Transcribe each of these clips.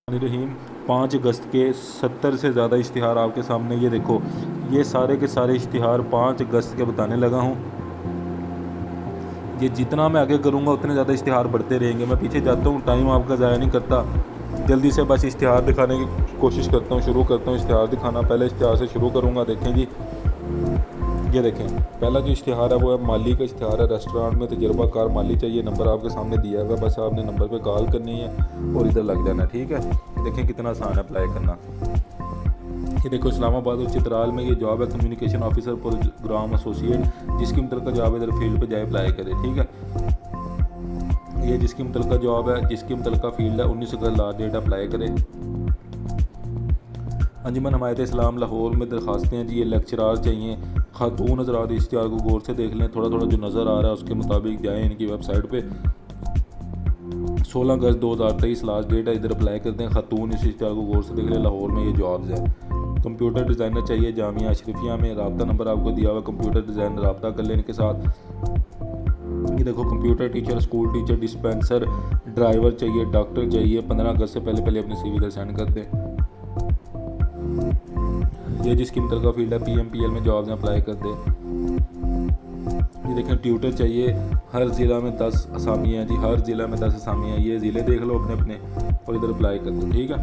रहीम 5 अगस्त के 70 से ज़्यादा इश्तिहार आपके सामने। ये देखो, ये सारे के सारे इश्तिहार 5 अगस्त के बताने लगा हूँ। ये जितना मैं आगे करूँगा उतने ज़्यादा इश्तिहार बढ़ते रहेंगे। मैं पीछे जाता हूँ, टाइम आपका ज़ाया नहीं करता, जल्दी से बस इश्तिहार दिखाने की कोशिश करता हूँ, शुरू करता हूँ इश्तिहार दिखाना। पहले इश्तिहार से शुरू करूँगा। देखें जी, ये देखें, पहला जो इश्तिहार है वो है माली का इश्तिहार है। रेस्टोरेंट में तजर्बाकार माली चाहिए। नंबर आपके सामने दिया हुआ है, बस आपने नंबर पे कॉल करनी है और इधर लग जाना है। ठीक है, देखें कितना आसान है अप्लाई करना। ये देखो, इस्लामाबाद और चित्राल में ये जॉब है कम्युनिकेशन ऑफिसर प्रोग्राम एसोसिएट। जिसकी मुतलका जॉब है इधर फील्ड पे जाए अप्लाई करे। ठीक है, ये जिसकी मुतलका जॉब है, जिसकी मुतलका फील्ड है, 19 अगस्त लास्ट डेट अप्लाई करे। अंजुमन हमायत इस्लाम लाहौर में दरखास्तें हैं जी। ये लेक्चरार चाहिए। खातून हज़रात इश्तिहार को गौर से देख लें, थोड़ा थोड़ा जो नज़र आ रहा है उसके मुताबिक जाएँ इनकी वेबसाइट पे। 16 अगस्त 2023 लास्ट डेट है, इधर अप्लाई करते हैं। खातून इस इश्तिहार को गौर से देख लें, लाहौर में ये जॉब्स है। कंप्यूटर डिज़ाइनर चाहिए जामिया अशरफिया में। रब्ता नंबर आपको दिया हुआ, कंप्यूटर डिज़ाइनर रब्ता कर लें इनके साथ। ये देखो, computer teacher, school teacher, dispenser, driver चाहिए, डॉक्टर चाहिए। 15 अगस्त से पहले पहले अपनी CV इधर सेंड कर दें। ये जिसकी मुतलका फील्ड है PMPL में जॉब्स हैं, अप्लाई कर दे। ये देखें, ट्यूटर चाहिए। हर ज़िला में 10 असामियाँ हैं जी, हर ज़िला में 10 असामियाँ। ये ज़िले देख लो अपने अपने और इधर अप्लाई कर दो। ठीक है,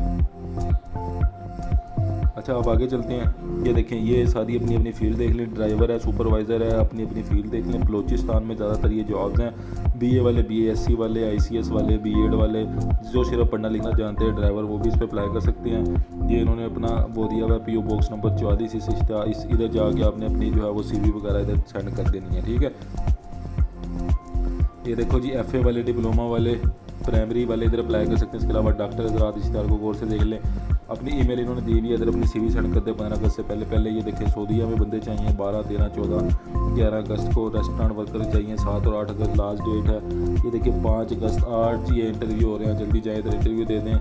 अच्छा अब आगे चलते हैं। ये देखें, ये सारी अपनी अपनी फील्ड देख लें। ड्राइवर है, सुपरवाइज़र है, अपनी अपनी फील्ड देख लें। बलोचिस्तान में ज़्यादातर ये जॉब्स हैं। BA वाले, BASC वाले, ICS वाले, B.Ed वाले, जो सिर्फ पढ़ना लिखना जानते हैं ड्राइवर, वो भी इस पर अप्लाई कर सकते हैं। ये इन्होंने अपना वो दिया हुआ है, PO बॉक्स नंबर 44। इस इधर जाके आपने अपनी जो है वो CV वगैरह इधर सेंड कर देनी है। ठीक है, ये देखो जी, FA वाले, डिप्लोमा वाले, प्राइमरी वाले इधर अप्लाई कर सकते हैं। इसके अलावा डॉक्टर हज़रात इश्तिहार को गौर से देख लें। अपनी ईमेल इन्होंने दी हुई है, इधर अपनी CV सेंड कर दे 15 अगस्त से पहले पहले। ये देखें, सऊदीया में बंदे चाहिए 12, 13, 14, 11 अगस्त को। रेस्टोरेंट वर्कर चाहिए 7 और 8 अगस्त लास्ट डेट है। ये देखिए 5 अगस्त 8 ये इंटरव्यू हो रहे हैं, जल्दी जाए इधर इंटरव्यू दे दें।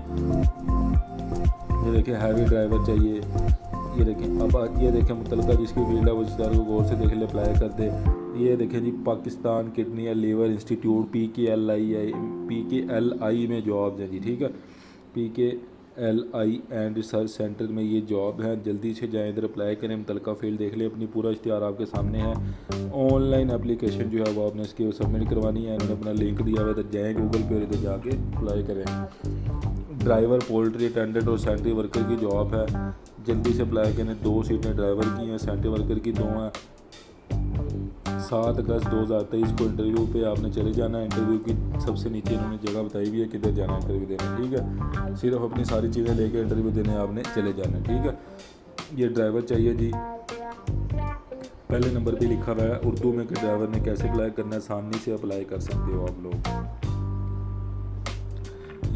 ये देखें, हैवी ड्राइवर चाहिए। ये देखें, अब ये देखें मुतलका जिसकी फील्ड है वो इश्तिहार को गौर से देख ले, अप्लाई कर दे। ये देखें जी, Pakistan kidney and liver institute PKLI में जॉब्स हैं जी। ठीक है, PKLI एंड रिसर्च सेंटर में ये जॉब है। जल्दी से जाएं इधर अप्लाई करें, मुतलका फील्ड देख लें। अपनी पूरा इश्तिहार आपके सामने है। ऑनलाइन एप्लीकेशन जो है वो आपने इसकी सबमिट करवानी है। इन्होंने अपना लिंक दिया हुआ है, इधर जाएँ गूगल पे और इधर जाके अप्लाई करें। ड्राइवर, पोल्ट्री अटेंडेंट और सेंट्री वर्कर की जॉब है। जल्दी से अप्लाई करें। 2 सीटें ड्राइवर की हैं, सेंट्री वर्कर की 2 हैं। 7 अगस्त 2023 को इंटरव्यू पे आपने चले जाना है। इंटरव्यू की सबसे नीचे इन्होंने जगह बताई हुई है किधर जाना है इंटरव्यू देने। ठीक है, सिर्फ अपनी सारी चीज़ें लेके इंटरव्यू देने आपने चले जाना है। ठीक है, ये ड्राइवर चाहिए जी। पहले नंबर पे लिखा हुआ है उर्दू में कि ड्राइवर ने कैसे अप्लाई करना है। आसानी से अप्लाई कर सकते हो आप लोग।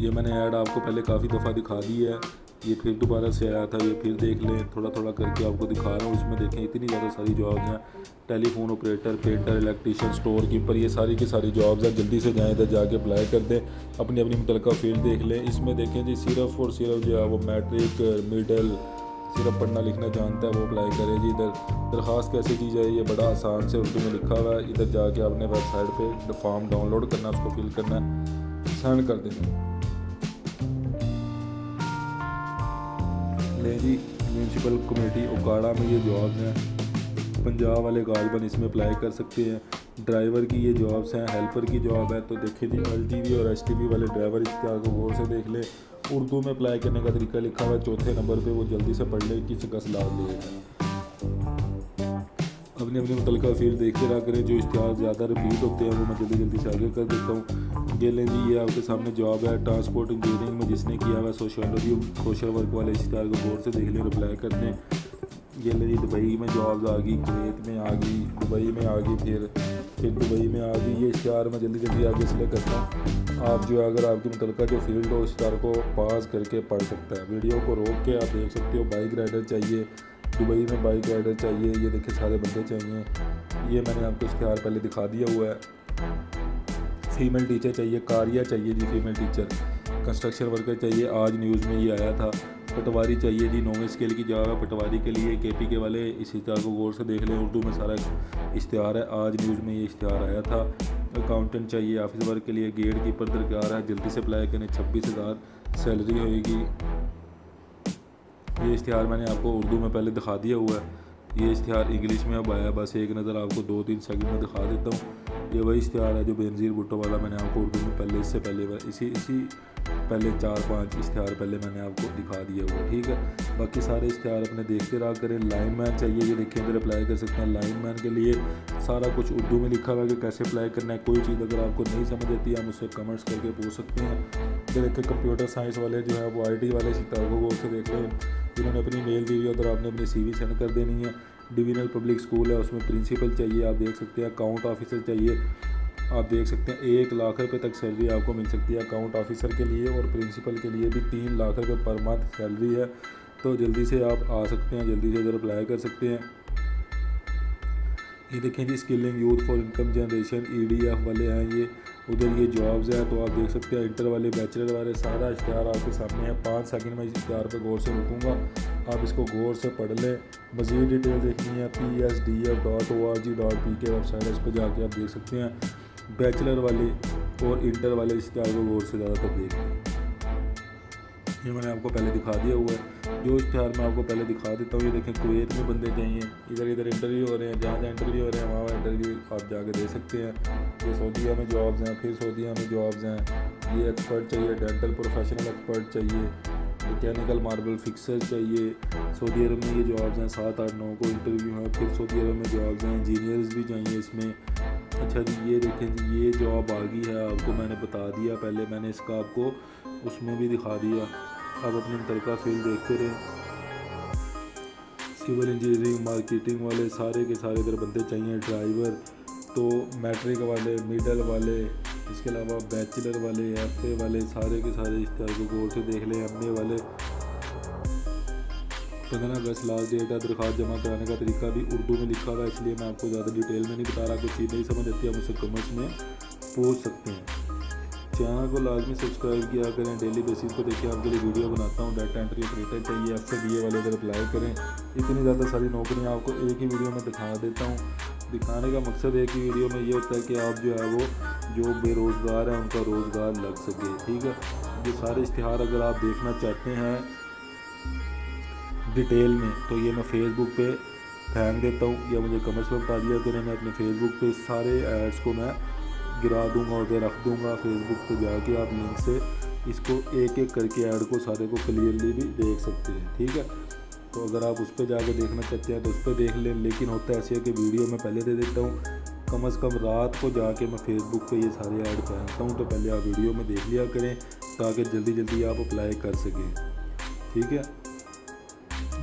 ये मैंने ऐड आपको पहले काफ़ी दफ़ा दिखा दी है, ये फिर दोबारा से आया था, ये फिर देख लें। थोड़ा थोड़ा करके आपको दिखा रहा हूँ। इसमें देखें इतनी ज़्यादा सारी जॉब्स हैं। Telephone operator, painter, electrician, store keeper, ये सारी की सारी जॉब्स हैं। जल्दी से जाएँ इधर जाके अप्लाई कर दें। अपनी अपनी मुतलका फील्ड देख लें। इसमें देखें जी, सिर्फ और सिर्फ जो है वो मैट्रिक, मिडल, सिर्फ पढ़ना लिखना जानता है वो अप्लाई करे जी। इधर दरख्वास्त कैसे की जाए ये बड़ा आसान से उर्दू में लिखा हुआ है। इधर जाके आपने वेबसाइट पर फॉर्म डाउनलोड करना, उसको फिल करना, सेंड कर देना। ले जी, म्यूनसिपल कमेटी उकाड़ा में ये जॉब्स हैं। पंजाब वाले गालबन इसमें अप्लाई कर सकते हैं। ड्राइवर की ये जॉब्स हैं। हेल्पर की जॉब है। तो देखिए जी, LTV और STV वाले ड्राइवर इश्तिहार को गौर से देख ले। उर्दू में अप्लाई करने का तरीका लिखा हुआ है 4थे नंबर पे, वो जल्दी से पढ़ ले। 21 अगस्त लास्ट डेट है। अपनी अपनी मुतलका फील्ड देखते रहा करें। जो इश्तिहार ज़्यादा रिपीट होते हैं वो मैं जल्दी जल्दी से आगे कर देता हूँ। ये लें जी, ये आपके सामने जॉब है ट्रांसपोर्ट इंजीनियरिंग में जिसने किया हुआ सोशल वर्क वाले इश्तिहार को गौर से देख लें, अप्लाई कर दें। ये ले जी, दुबई में जॉब्स आ गई, कुवैत में आ गई, दुबई में आ गई, फिर दुबई में आ गई। ये इश्तिहार मैं जल्दी जल्दी आगे इसलिए करता हूँ। आप जो अगर आपकी मुतलका जो फील्ड हो इश्तिहार को पास करके पढ़ सकता है। वीडियो को रोक के आप देख सकते हो। बाइक राइडर चाहिए, दुबई में बाइक राइडर चाहिए। ये देखिए सारे बंदे चाहिए। ये मैंने आपको इश्तिहार पहले दिखा दिया हुआ है। फीमेल टीचर चाहिए, कारिया चाहिए जी, फीमेल टीचर। कंस्ट्रक्शन वर्कर चाहिए, आज न्यूज़ में ये आया था। पटवारी चाहिए जी, 9वें स्केल की जॉब है पटवारी के लिए। KP के वाले इस इश्तिहार को गौर से देख लें। उर्दू में सारा इश्तिहार है, आज न्यूज़ में ये इश्तिहार आया था। अकाउंटेंट चाहिए, ऑफिस वर्क के लिए गेट कीपर दरकार है, जल्दी से अप्लाई करें। 26,000 सैलरी होएगी। ये इश्तिहार मैंने आपको उर्दू में पहले दिखा दिया हुआ है, ये इश्तिहार इंग्लिश में अब आया, बस एक नज़र आपको 2-3 सेकंड में दिखा देता हूँ। ये वही इश्तिहार है जो बेनज़ीर भुट्टो वाला मैंने आपको उर्दू में पहले, इससे पहले इसी पहले 4-5 इश्तिहार पहले मैंने आपको दिखा दिया हुआ, ठीक है। बाकी सारे इश्तिहार अपने देखते रहा करें। लाइनमैन चाहिए, ये देखिए इधर अप्लाई कर सकते हैं। लाइनमैन के लिए सारा कुछ उर्दू में लिखा हुआ है कि कैसे अप्लाई करना है। कोई चीज़ अगर आपको नहीं समझ आती है, हम उससे कमेंट्स करके पूछ सकते हैं। ये देखिए कंप्यूटर साइंस वाले जो है वो IT वाले सितारों को गौर से देख लें, जिन्होंने अपनी मेल दी हुई है, अगर आपने अपनी CV सेंड कर देनी है। डिविजनल पब्लिक स्कूल है, उसमें प्रिंसिपल चाहिए, आप देख सकते हैं। अकाउंट ऑफिसर चाहिए, आप देख सकते हैं। 1 लाख रुपये तक सैलरी आपको मिल सकती है अकाउंट ऑफिसर के लिए, और प्रिंसिपल के लिए भी 3 लाख रुपये पर मंथ सैलरी है। तो जल्दी से आप आ सकते हैं, जल्दी से इधर अप्लाई कर सकते हैं। ये देखें जी, skilling youth for income generation EDF वाले हैं ये, उधर ये जॉब्स हैं। तो आप देख सकते हैं इंटर वाले, बैचलर वाले, सारा इश्तिहार आपके सामने है। 5 सेकंड में इश्तिहार पे गौर से रुकूंगा, आप इसको गौर से पढ़ लें। मज़ीद डिटेल देखनी है psdf.org.pk वेबसाइट है, इस पर जाके आप देख सकते हैं। बैचलर वाले और इंटर वाले इश्तिहार को गौर से ज़्यादातर देख लें। ये मैंने आपको पहले दिखा दिया हुआ है। जो इश्तिहार मैं आपको पहले दिखा देता हूँ, ये देखें कुवैत में बंदे चाहिए, इधर इंटरव्यू हो रहे हैं, जहाँ इंटरव्यू हो रहे हैं वहाँ इंटरव्यू आप जाके दे सकते हैं। ये सऊदीया में जॉब्स हैं, फिर सऊदीया में जॉब्स हैं। ये एक्सपर्ट चाहिए, डेंटल प्रोफेशनल एक्सपर्ट चाहिए, मैकेनिकल मार्बल फिक्सर चाहिए। सऊदी अरब में ये जॉब्स हैं, 7, 8, 9 को इंटरव्यू हैं। फिर सऊदी अरब में जॉब्स हैं, इंजीनियर्स भी चाहिए इसमें। अच्छा जी, ये देखें जी, ये जॉब आ गई है, आपको मैंने बता दिया पहले, मैंने इसका आपको उसमें भी दिखा दिया। अब अपने मुतल्लिका फील्ड देखते रहे। सिविल इंजीनियरिंग, मार्केटिंग वाले सारे के सारे इधर बंदे चाहिए। ड्राइवर, तो मैट्रिक वाले, मिडल वाले, इसके अलावा बैचलर वाले, FA वाले, सारे के सारे इश्तिहार को गौर से देख लें। MA वाले। 15 अगस्त लास्ट डेट है। दरख्वास्त जमा कराने का तरीका भी उर्दू में लिखा हुआ है, इसलिए मैं आपको ज़्यादा डिटेल में नहीं बता रहा। कुछ चीज़ नहीं समझ आती है, आप मुझसे कमेंट्स में पूछ सकते हैं। चैनल को लाजमी सब्सक्राइब किया करें। डेली बेसिस पे देखिए आपके लिए वीडियो बनाता हूँ। डाटा एंट्री ऑपरेटर चाहिए, FA वाले इधर अप्लाई करें। इतनी ज़्यादा सारी नौकरियाँ आपको एक ही वीडियो में दिखा देता हूँ। दिखाने का मकसद एक ही वीडियो में ये होता है कि आप जो है वो जो बेरोज़गार हैं उनका रोज़गार लग सके, ठीक है। ये सारे इश्तिहार अगर आप देखना चाहते हैं डिटेल में, तो ये मैं फेसबुक पे फेंक देता हूँ, या मुझे कमेंट्स में बता दिया करें। मैं अपने फेसबुक पे सारे एड्स को मैं गिरा दूंगा और रख दूंगा। फेसबुक पे जाके आप लिंक से इसको एक एक करके ऐड को सारे को क्लियरली भी देख सकते हैं, ठीक है। तो अगर आप उस पर जाके देखना चाहते हैं तो उस पर देख लें, लेकिन होता है ऐसे है कि वीडियो मैं पहले दे देता हूँ। कम से कम रात को जाके मैं फेसबुक पे ये सारे ऐड फेंकता हूँ, तो पहले आप वीडियो में देख लिया करें ताकि जल्दी जल्दी आप अप्लाई कर सकें, ठीक है।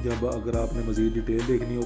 जब अगर आपने मज़ीद डिटेल देखनी हो